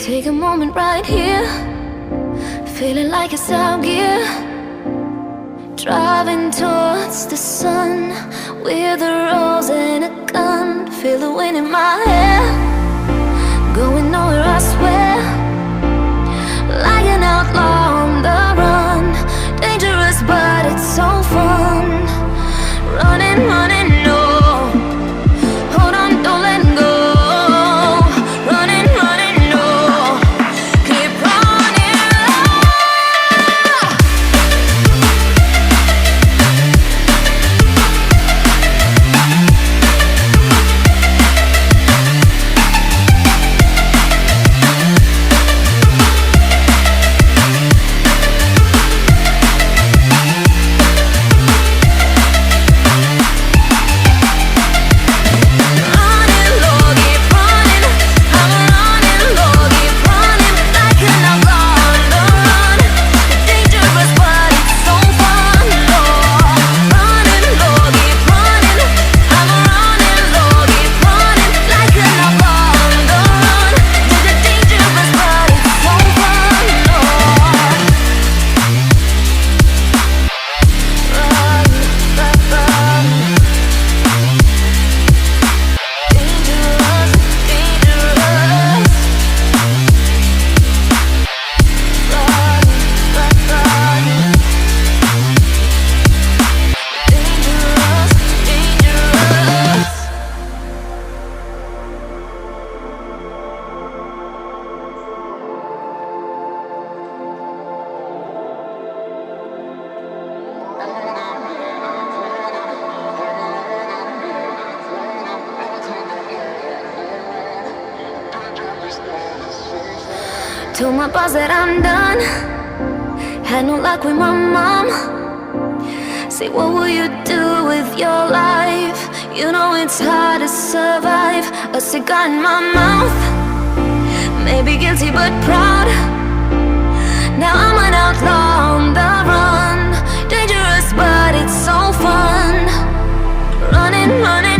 Take a moment right here, feeling like it's out gear. Driving towards the sun with a rose and a gun. Feel the wind in my hair, going nowhere I swear. Like an outlaw on the run, dangerous but it's so fun. Running, running, no. Hold on, don't let go. Running, running, no. Keep running. Told my boss that I'm done. Had no luck with my mom. Say, what will you do with your life? You know it's hard to survive. A cigar in my mouth, maybe guilty but proud. Now I'm an outlaw on the run, dangerous but it's so fun. Running, running.